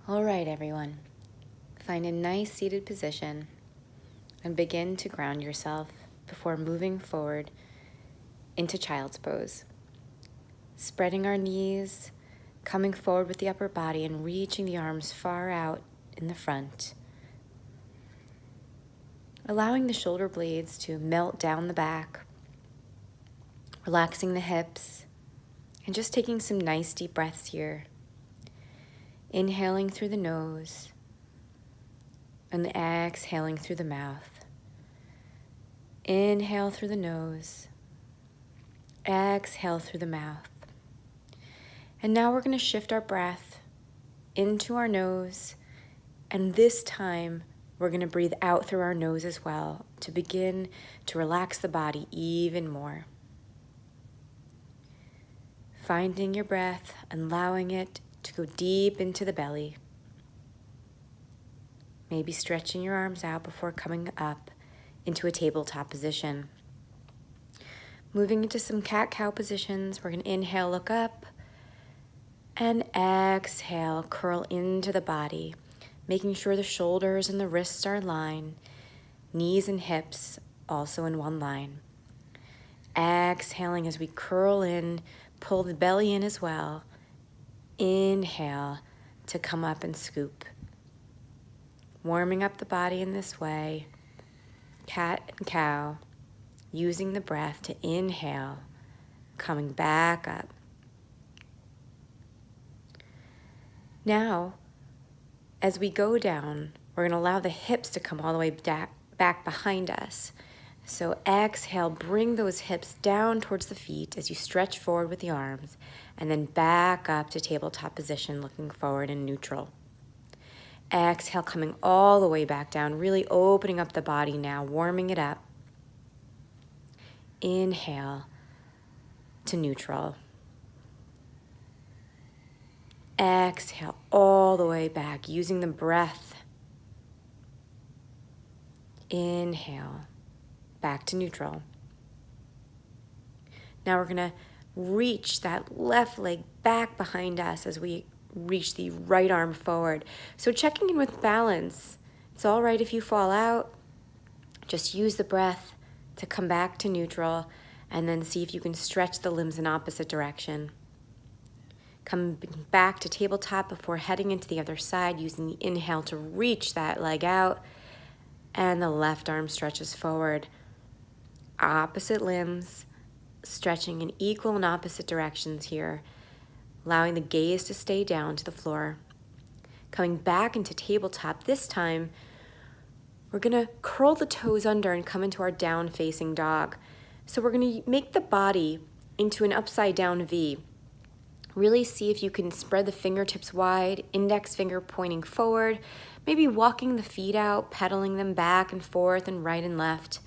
All right, everyone. Find a nice seated position and begin to ground yourself before moving forward into child's pose. Spreading our knees, coming forward with the upper body and reaching the arms far out in the front. Allowing the shoulder blades to melt down the back, relaxing the hips, and just taking some nice deep breaths here. Inhaling through the nose and exhaling through the mouth. Inhale through the nose, exhale through the mouth. And now we're going to shift our breath into our nose, and this time we're going to breathe out through our nose as well to begin to relax the body even more. Finding your breath and allowing it to go deep into the belly. Maybe stretching your arms out before coming up into a tabletop position. Moving into some cat-cow positions, we're going to inhale, look up, and exhale, curl into the body, making sure the shoulders and the wrists are in line, knees and hips also in one line. Exhaling as we curl in, pull the belly in as well. Inhale to come up and scoop. Warming up the body in this way, cat and cow, using the breath to inhale, coming back up. Now, as we go down, we're going to allow the hips to come all the way back behind us. So exhale, bring those hips down towards the feet as you stretch forward with the arms, and then back up to tabletop position, looking forward in neutral. Exhale, coming all the way back down, really opening up the body now, warming it up. Inhale to neutral. Exhale all the way back, using the breath. Inhale, back to neutral. Now we're going to reach that left leg back behind us as we reach the right arm forward. So checking in with balance. It's all right if you fall out. Just use the breath to come back to neutral and then see if you can stretch the limbs in opposite direction. Come back to tabletop before heading into the other side, using the inhale to reach that leg out, and the left arm stretches forward. Opposite limbs, stretching in equal and opposite directions here, allowing the gaze to stay down to the floor. Coming back into tabletop, this time we're gonna curl the toes under and come into our down-facing dog. So we're gonna make the body into an upside down V. Really see if you can spread the fingertips wide, index finger pointing forward, maybe walking the feet out, pedaling them back and forth and right and left.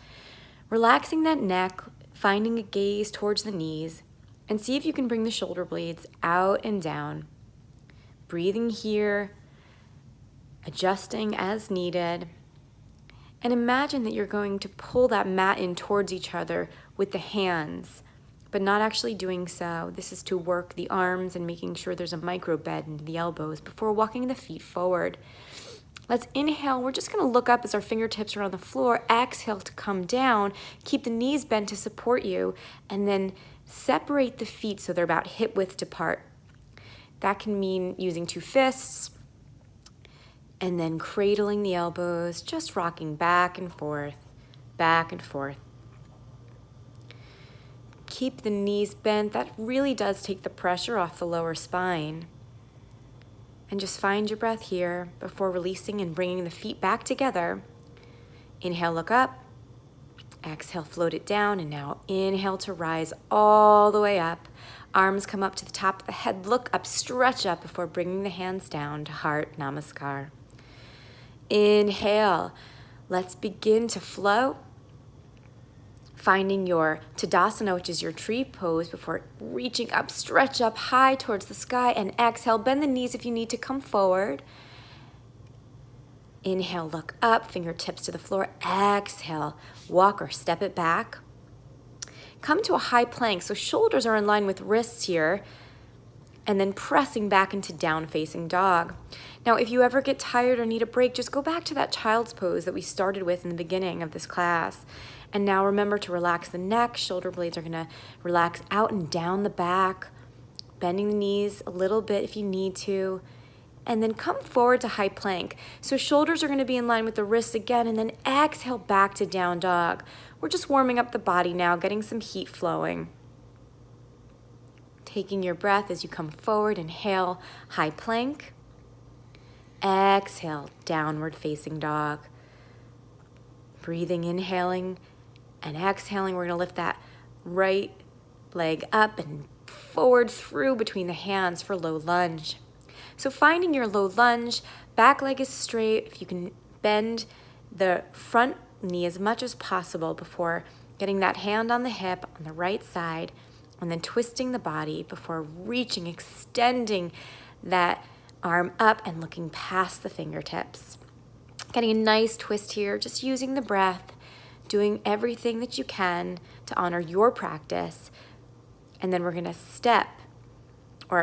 Relaxing that neck, finding a gaze towards the knees, and see if you can bring the shoulder blades out and down. Breathing here, adjusting as needed. And imagine that you're going to pull that mat in towards each other with the hands, but not actually doing so. This is to work the arms and making sure there's a micro bend into the elbows before walking the feet forward. Let's inhale. We're just going to look up as our fingertips are on the floor. Exhale to come down. Keep the knees bent to support you, and then separate the feet so they're about hip width apart. That can mean using two fists, and then cradling the elbows, just rocking back and forth, back and forth. Keep the knees bent. That really does take the pressure off the lower spine. And just find your breath here before releasing and bringing the feet back together. Inhale, look up. Exhale, float it down. And now inhale to rise all the way up. Arms come up to the top of the head. Look up, stretch up before bringing the hands down to Heart Namaskar. Inhale. Let's begin to float. Finding your Tadasana, which is your tree pose, before reaching up, stretch up high towards the sky, and exhale, bend the knees if you need to come forward. Inhale, look up, fingertips to the floor. Exhale, walk or step it back. Come to a high plank, so shoulders are in line with wrists here, and then pressing back into down facing dog. Now, if you ever get tired or need a break, just go back to that child's pose that we started with in the beginning of this class. And now remember to relax the neck. Shoulder blades are gonna relax out and down the back, bending the knees a little bit if you need to. And then come forward to high plank. So shoulders are gonna be in line with the wrists again, and then exhale back to down dog. We're just warming up the body now, getting some heat flowing. Taking your breath as you come forward, inhale, high plank. Exhale, downward facing dog. Breathing, inhaling and exhaling. We're gonna lift that right leg up and forward through between the hands for low lunge. So finding your low lunge, back leg is straight. If you can bend the front knee as much as possible before getting that hand on the hip on the right side, and then twisting the body before reaching, extending that arm up and looking past the fingertips. Getting a nice twist here, just using the breath, doing everything that you can to honor your practice. And then we're gonna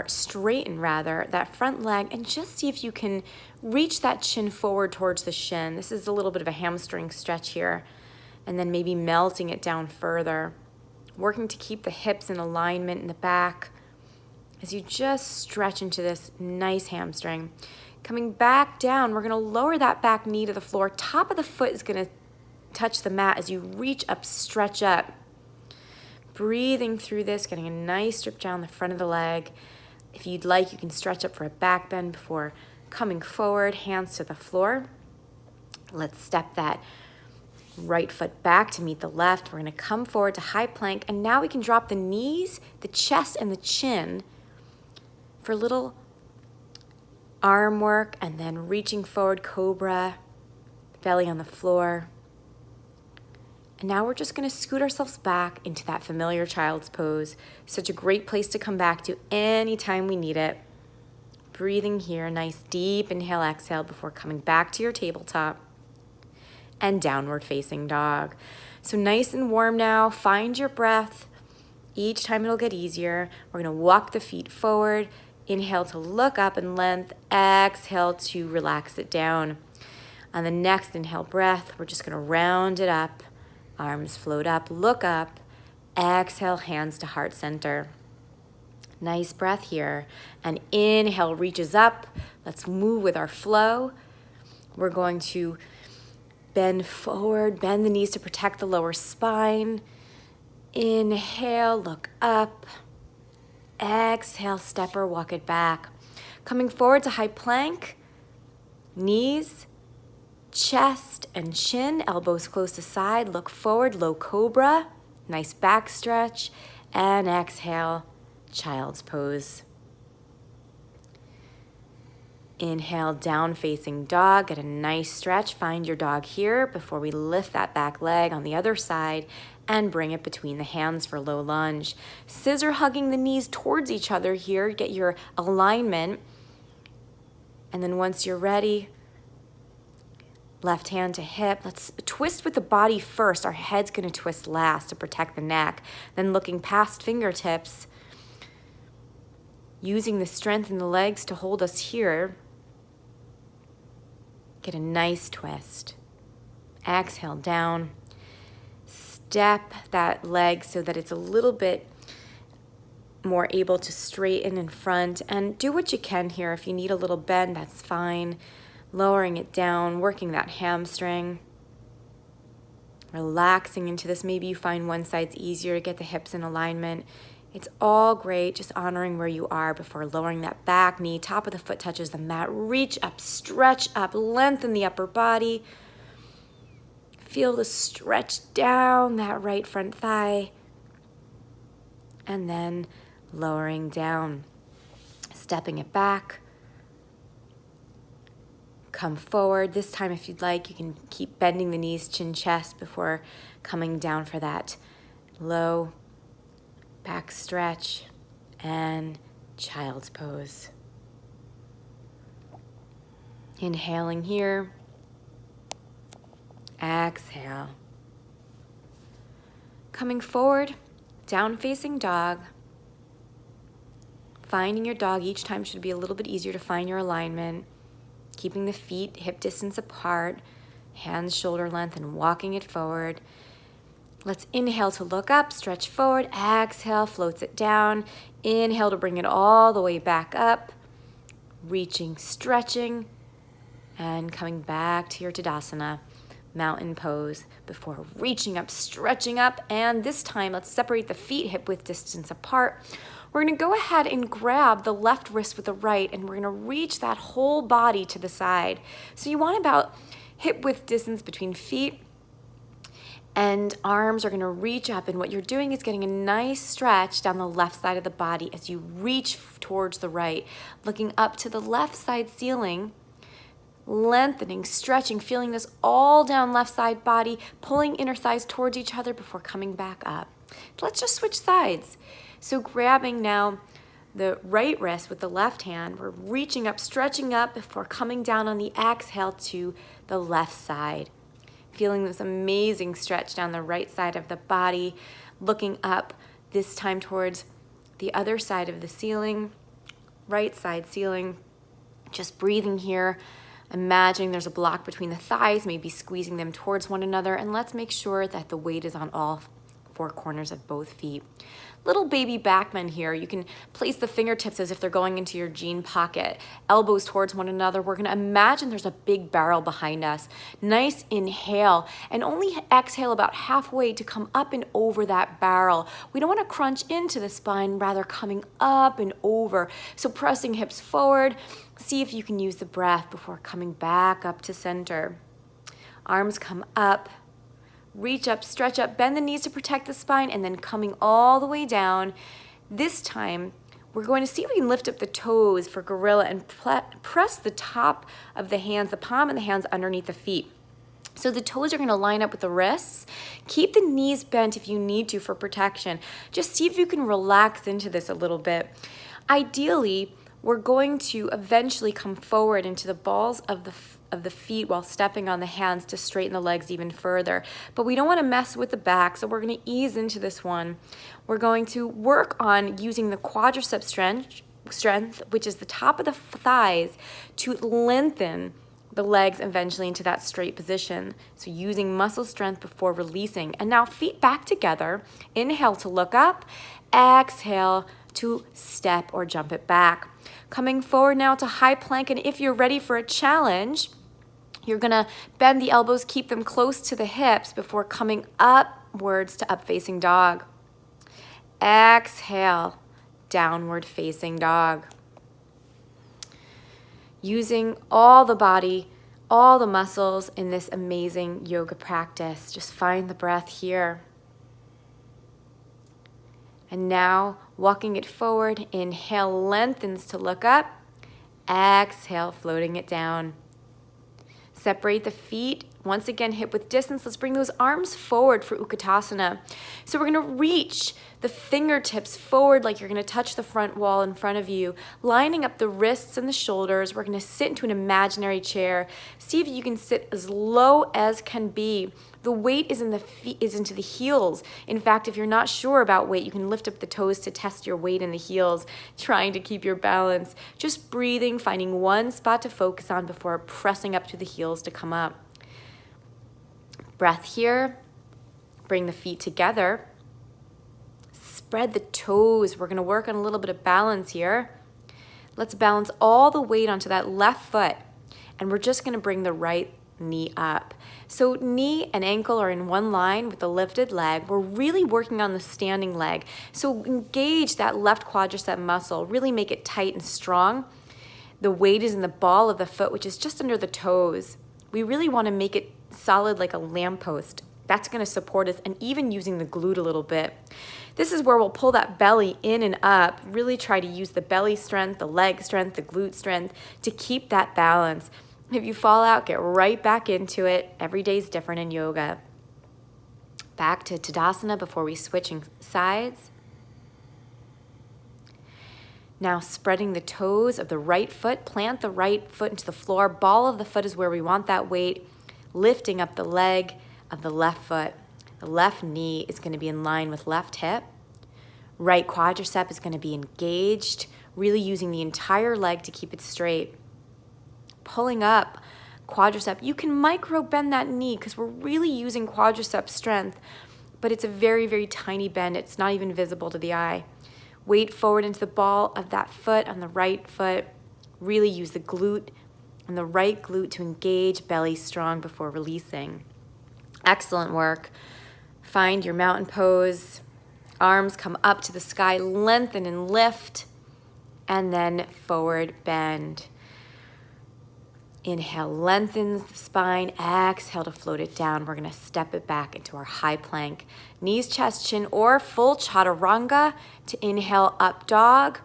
straighten rather, that front leg and just see if you can reach that chin forward towards the shin. This is a little bit of a hamstring stretch here. And then maybe melting it down further. Working to keep the hips in alignment in the back as you just stretch into this nice hamstring. Coming back down, we're gonna lower that back knee to the floor. Top of the foot is gonna touch the mat as you reach up, stretch up. Breathing through this, getting a nice strip down the front of the leg. If you'd like, you can stretch up for a back bend before coming forward, hands to the floor. Let's step that right foot back to meet the left. We're gonna come forward to high plank, and now we can drop the knees, the chest, and the chin for a little arm work, and then reaching forward, cobra, belly on the floor. And now we're just gonna scoot ourselves back into that familiar child's pose. Such a great place to come back to anytime we need it. Breathing here, nice deep inhale, exhale before coming back to your tabletop. And downward facing dog. So nice and warm now, find your breath. Each time it'll get easier. We're gonna walk the feet forward. Inhale to look up and length, exhale to relax it down. On the next inhale breath, we're just gonna round it up. Arms float up, look up, exhale, hands to heart center. Nice breath here. And inhale reaches up. Let's move with our flow. We're going to bend forward, bend the knees to protect the lower spine. Inhale, look up. Exhale, step or walk it back. Coming forward to high plank. Knees, chest and chin, elbows close to side. Look forward, low cobra. Nice back stretch. And exhale, child's pose. Inhale, down facing dog. Get a nice stretch. Find your dog here before we lift that back leg on the other side and bring it between the hands for low lunge. Scissor hugging the knees towards each other here. Get your alignment. And then once you're ready, left hand to hip. Let's twist with the body first. Our head's gonna twist last to protect the neck. Then looking past fingertips, using the strength in the legs to hold us here. Get a nice twist. Exhale down. Step that leg so that it's a little bit more able to straighten in front, and do what you can here. If you need a little bend, that's fine. Lowering it down, working that hamstring. Relaxing into this. Maybe you find one side's easier to get the hips in alignment. It's all great, just honoring where you are before lowering that back knee. Top of the foot touches the mat. Reach up, stretch up, lengthen the upper body. Feel the stretch down that right front thigh. And then lowering down, stepping it back. Come forward. This time, if you'd like, you can keep bending the knees, chin, chest before coming down for that low back stretch and child's pose. Inhaling here. Exhale. Coming forward, down facing dog. Finding your dog each time should be a little bit easier to find your alignment. Keeping the feet hip distance apart, hands shoulder length, and walking it forward. Let's inhale to look up, stretch forward. Exhale, floats it down. Inhale to bring it all the way back up. Reaching, stretching, and coming back to your Tadasana, mountain pose, before reaching up, stretching up. And this time, let's separate the feet hip width distance apart. We're gonna go ahead and grab the left wrist with the right, and we're gonna reach that whole body to the side. So you want about hip width distance between feet, and arms are gonna reach up, and what you're doing is getting a nice stretch down the left side of the body as you reach towards the right, looking up to the left side ceiling, lengthening, stretching, feeling this all down left side body, pulling inner thighs towards each other before coming back up. Let's just switch sides. So grabbing now the right wrist with the left hand, we're reaching up, stretching up before coming down on the exhale to the left side. Feeling this amazing stretch down the right side of the body, looking up this time towards the other side of the ceiling, right side ceiling. Just breathing here, imagining there's a block between the thighs, maybe squeezing them towards one another, and let's make sure that the weight is on all four corners of both feet. Little baby back bend here. You can place the fingertips as if they're going into your jean pocket, elbows towards one another. We're gonna imagine there's a big barrel behind us. Nice inhale, and only exhale about halfway to come up and over that barrel. We don't wanna crunch into the spine, rather coming up and over. So pressing hips forward, see if you can use the breath before coming back up to center. Arms come up. Reach up, stretch up, bend the knees to protect the spine, and then coming all the way down. This time, we're going to see if we can lift up the toes for gorilla and press the top of the hands, the palm of the hands underneath the feet. So the toes are going to line up with the wrists. Keep the knees bent if you need to for protection. Just see if you can relax into this a little bit. Ideally, we're going to eventually come forward into the balls of the feet while stepping on the hands to straighten the legs even further. But we don't want to mess with the back, so we're going to ease into this one. We're going to work on using the quadricep strength, which is the top of the thighs, to lengthen the legs eventually into that straight position. So using muscle strength before releasing. And now feet back together. Inhale to look up. Exhale to step or jump it back. Coming forward now to high plank, and if you're ready for a challenge, you're gonna bend the elbows, keep them close to the hips before coming upwards to up facing dog. Exhale, downward facing dog. Using all the body, all the muscles in this amazing yoga practice. Just find the breath here. And now, walking it forward, inhale, lengthens to look up. Exhale, floating it down. Separate the feet. Once again, hip width distance. Let's bring those arms forward for Utkatasana. So we're going to reach the fingertips forward like you're going to touch the front wall in front of you, lining up the wrists and the shoulders. We're going to sit into an imaginary chair. See if you can sit as low as can be. The weight is into the heels. In fact, if you're not sure about weight, you can lift up the toes to test your weight in the heels, trying to keep your balance. Just breathing, finding one spot to focus on before pressing up to the heels to come up. Breath here. Bring the feet together. Spread the toes. We're going to work on a little bit of balance here. Let's balance all the weight onto that left foot. And we're just going to bring the right knee up. So knee and ankle are in one line with the lifted leg. We're really working on the standing leg. So engage that left quadricep muscle. Really make it tight and strong. The weight is in the ball of the foot, which is just under the toes. We really want to make it solid like a lamppost. That's going to support us, and even using the glute a little bit. This is where we'll pull that belly in and up. Really try to use the belly strength, the leg strength, the glute strength to keep that balance. If you fall out, get right back into it. Every day is different in yoga. Back to Tadasana before we switching sides. Now spreading the toes of the right foot, plant the right foot into the floor. Ball of the foot is where we want that weight. Lifting up the leg of the left foot. The left knee is going to be in line with left hip. Right quadricep is going to be engaged. really using the entire leg to keep it straight. Pulling up, quadricep. You can micro bend that knee because we're really using quadricep strength, but it's a very, very tiny bend. It's not even visible to the eye. Weight forward into the ball of that foot on the right foot. Really use the glute and the right glute to engage, belly strong before releasing. Excellent work. Find your mountain pose. Arms come up to the sky, lengthen and lift, and then forward bend. Inhale, lengthens the spine. Exhale to float it down. We're going to step it back into our high plank. Knees, chest, chin, or full chaturanga to inhale, up dog,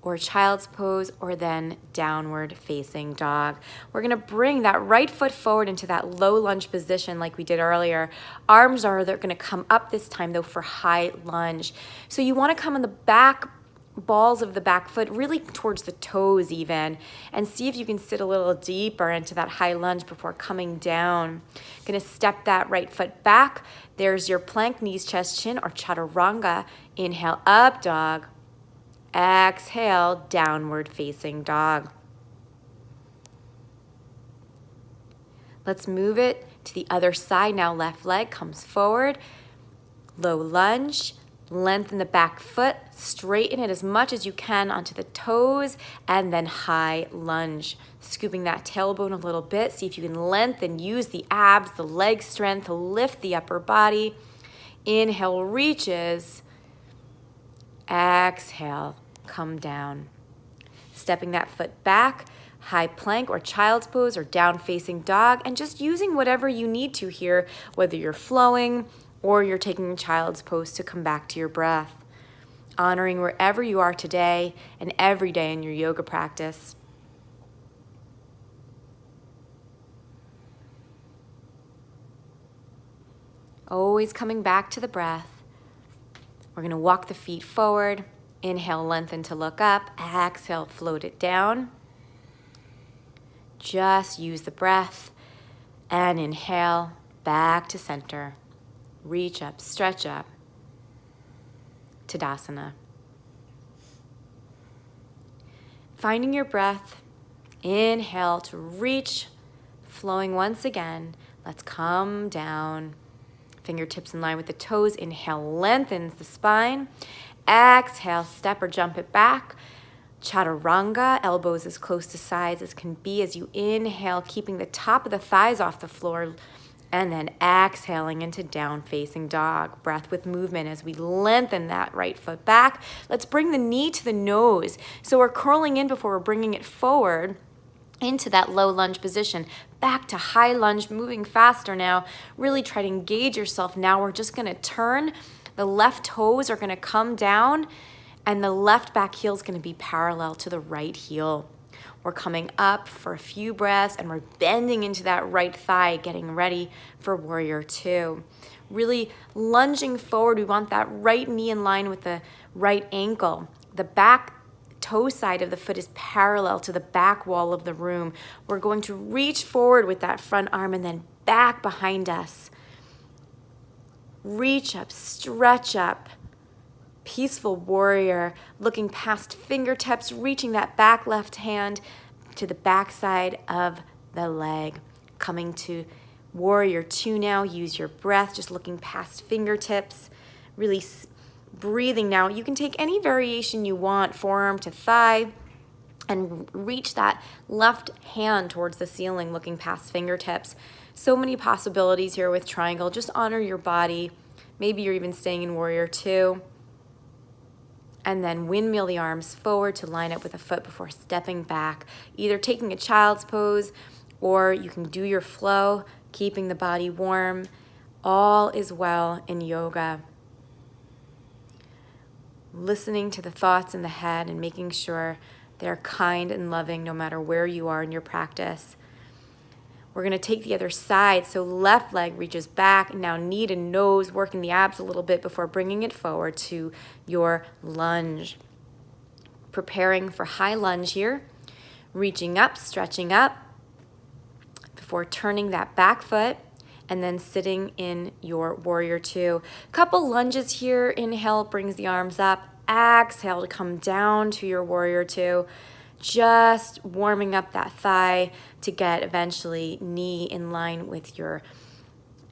or child's pose, or then downward facing dog. We're gonna bring that right foot forward into that low lunge position like we did earlier. Arms they're gonna come up this time though for high lunge. So you wanna come on the back balls of the back foot, really towards the toes even, and see if you can sit a little deeper into that high lunge before coming down. Gonna step that right foot back. There's your plank, knees, chest, chin, or chaturanga. Inhale, up dog. Exhale, downward facing dog. Let's move it to the other side now. Left leg comes forward, low lunge, lengthen the back foot, straighten it as much as you can onto the toes, and then high lunge. Scooping that tailbone a little bit, see if you can lengthen, use the abs, the leg strength to lift the upper body. Inhale, reaches. Exhale, come down. Stepping that foot back, high plank or child's pose or down facing dog, and just using whatever you need to here, whether you're flowing or you're taking a child's pose to come back to your breath. Honoring wherever you are today and every day in your yoga practice. Always coming back to the breath. We're going to walk the feet forward. Inhale, lengthen to look up. Exhale, float it down. Just use the breath. And inhale, back to center. Reach up, stretch up. Tadasana. Finding your breath. Inhale to reach. Flowing once again. Let's come down. Fingertips in line with the toes. Inhale, lengthens the spine. Exhale, step or jump it back. Chaturanga, elbows as close to sides as can be as you inhale, keeping the top of the thighs off the floor. And then exhaling into down facing dog. Breath with movement as we lengthen that right foot back. Let's bring the knee to the nose. So we're curling in before we're bringing it forward into that low lunge position. Back to high lunge, moving faster now. Really try to engage yourself now. We're just gonna turn. The left toes are gonna come down and the left back heel is gonna be parallel to the right heel. We're coming up for a few breaths and we're bending into that right thigh, getting ready for warrior two. Really lunging forward. We want that right knee in line with the right ankle. The back toe side of the foot is parallel to the back wall of the room. We're going to reach forward with that front arm and then back behind us. Reach up, stretch up. Peaceful warrior, looking past fingertips, reaching that back left hand to the back side of the leg. Coming to warrior two now. Use your breath, just looking past fingertips. Really breathing now. You can take any variation you want, forearm to thigh, and reach that left hand towards the ceiling, looking past fingertips. So many possibilities here with triangle. Just honor your body. Maybe you're even staying in warrior two. And then windmill the arms forward to line up with a foot before stepping back. Either taking a child's pose or you can do your flow, keeping the body warm. All is well in yoga. Listening to the thoughts in the head and making sure they're kind and loving no matter where you are in your practice. We're going to take the other side. So left leg reaches back. Now knee to nose, working the abs a little bit before bringing it forward to your lunge. Preparing for high lunge here. Reaching up, stretching up before turning that back foot and then sitting in your warrior two. Couple lunges here. Inhale brings the arms up. exhale to come down to your warrior two, just warming up that thigh to get eventually knee in line with your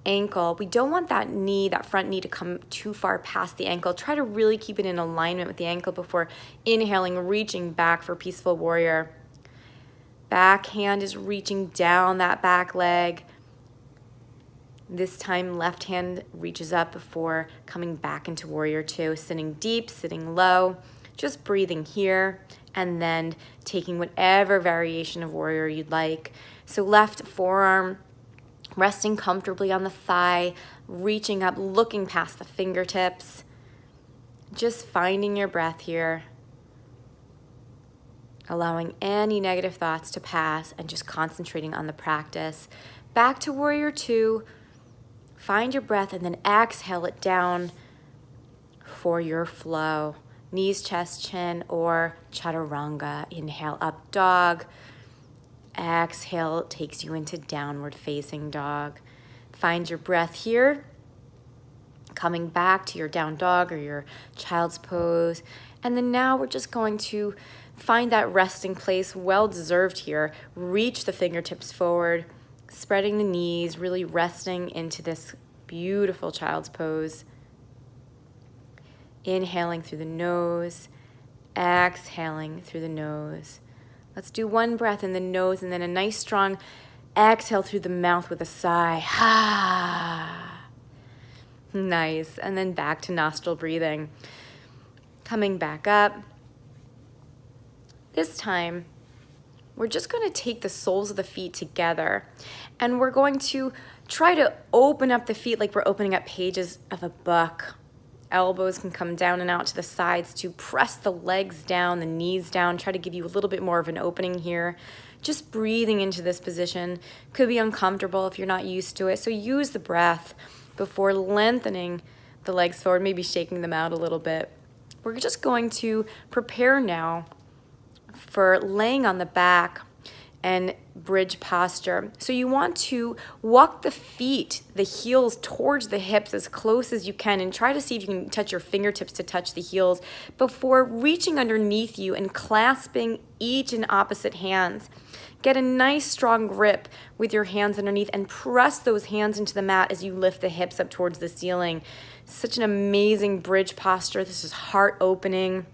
ankle. We don't want that knee, that front knee, to come too far past the ankle. Try to really keep it in alignment with the ankle before inhaling, reaching back for peaceful warrior. Back hand is reaching down that back leg. This time, left hand reaches up before coming back into warrior two, sitting deep, sitting low, just breathing here, and then taking whatever variation of warrior you'd like. So left forearm resting comfortably on the thigh, reaching up, looking past the fingertips, just finding your breath here, allowing any negative thoughts to pass and just concentrating on the practice. Back to warrior two, find your breath and then exhale it down for your flow. Knees, chest, chin, or chaturanga. Inhale, up dog. Exhale takes you into downward facing dog. Find your breath here. Coming back to your down dog or your child's pose. And then now we're just going to find that resting place, well deserved here. Reach the fingertips forward, spreading the knees, really resting into this beautiful child's pose. Inhaling through the nose, exhaling through the nose. Let's do one breath in the nose and then a nice strong exhale through the mouth with a sigh. Nice. And then back to nostril breathing. Coming back up. This time, we're just going to take the soles of the feet together and we're going to try to open up the feet like we're opening up pages of a book. Elbows can come down and out to the sides to press the legs down, the knees down. Try to give you a little bit more of an opening here. Just breathing into this position. Could be uncomfortable if you're not used to it. So use the breath before lengthening the legs forward, maybe shaking them out a little bit. We're just going to prepare now for laying on the back and bridge posture. So you want to walk the feet, the heels towards the hips as close as you can and try to see if you can touch your fingertips to touch the heels before reaching underneath you and clasping each in opposite hands. Get a nice strong grip with your hands underneath and press those hands into the mat as you lift the hips up towards the ceiling. Such an amazing bridge posture. This is heart opening.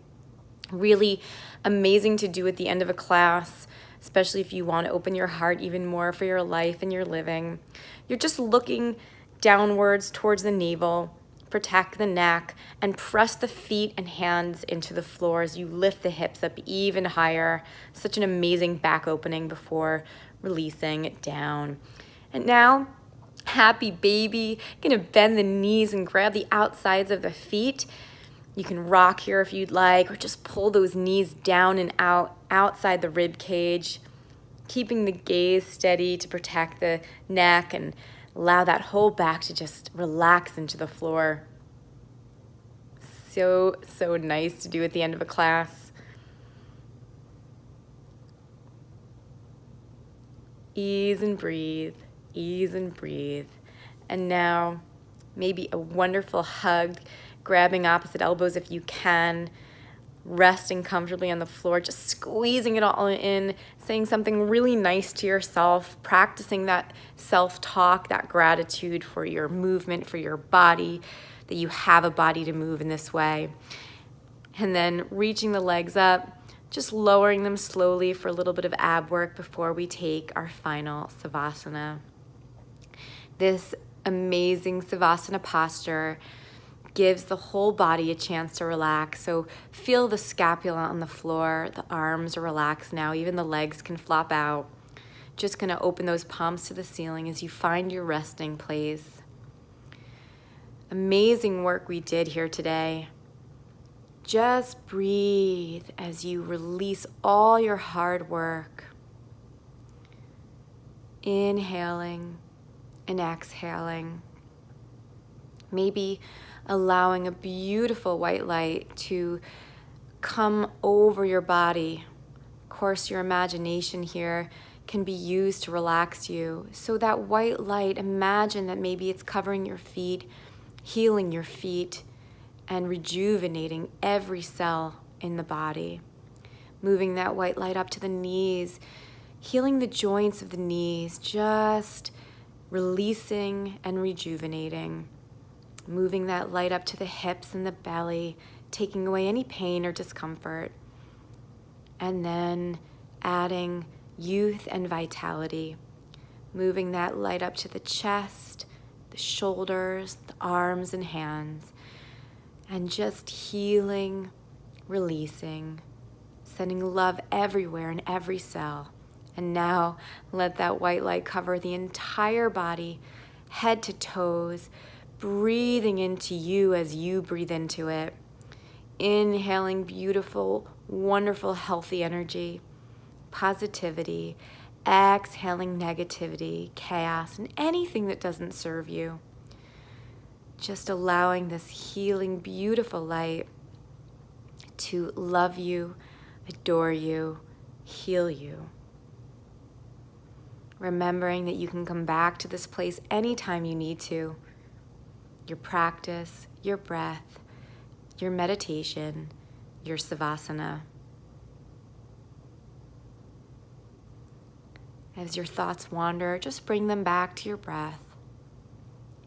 Really amazing to do at the end of a class, especially if you want to open your heart even more for your life and your living. You're just looking downwards towards the navel, protect the neck, and press the feet and hands into the floor as you lift the hips up even higher. Such an amazing back opening before releasing it down. And now, happy baby. You're gonna bend the knees and grab the outsides of the feet. You can rock here if you'd like, or just pull those knees down and out, outside the rib cage, keeping the gaze steady to protect the neck and allow that whole back to just relax into the floor. So nice to do at the end of a class. Ease and breathe, ease and breathe. And now, maybe a wonderful hug, grabbing opposite elbows if you can, resting comfortably on the floor, just squeezing it all in, saying something really nice to yourself, practicing that self-talk, that gratitude for your movement, for your body, that you have a body to move in this way. And then reaching the legs up, just lowering them slowly for a little bit of ab work before we take our final Savasana. This amazing Savasana posture gives the whole body a chance to relax. So feel the scapula on the floor, the arms are relaxed now, even the legs can flop out. Just gonna open those palms to the ceiling as you find your resting place. Amazing work we did here today. Just breathe as you release all your hard work. Inhaling and exhaling. Maybe allowing a beautiful white light to come over your body. Of course, your imagination here can be used to relax you. So that white light, imagine that maybe it's covering your feet, healing your feet, and rejuvenating every cell in the body. Moving that white light up to the knees, healing the joints of the knees, just releasing and rejuvenating. Moving that light up to the hips and the belly, taking away any pain or discomfort. And then adding youth and vitality. Moving that light up to the chest, the shoulders, the arms and hands. And just healing, releasing, sending love everywhere in every cell. And now let that white light cover the entire body, head to toes, breathing into you as you breathe into it. Inhaling beautiful, wonderful, healthy energy, positivity. Exhaling negativity, chaos, and anything that doesn't serve you. Just allowing this healing, beautiful light to love you, adore you, heal you. Remembering that you can come back to this place anytime you need to. Your practice, your breath, your meditation, your savasana. As your thoughts wander, just bring them back to your breath.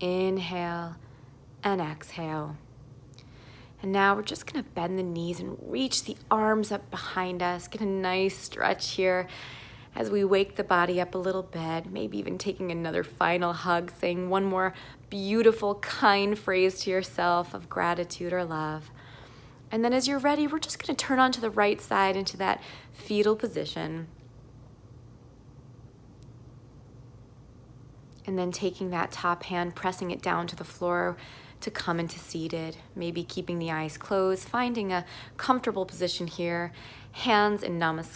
Inhale and exhale. And now we're just going to bend the knees and reach the arms up behind us. Get a nice stretch here as we wake the body up a little bit, maybe even taking another final hug, saying one more beautiful, kind phrase to yourself of gratitude or love. And then as you're ready, we're just going to turn onto the right side into that fetal position. And then taking that top hand, pressing it down to the floor to come into seated, maybe keeping the eyes closed, finding a comfortable position here, hands in namaskar.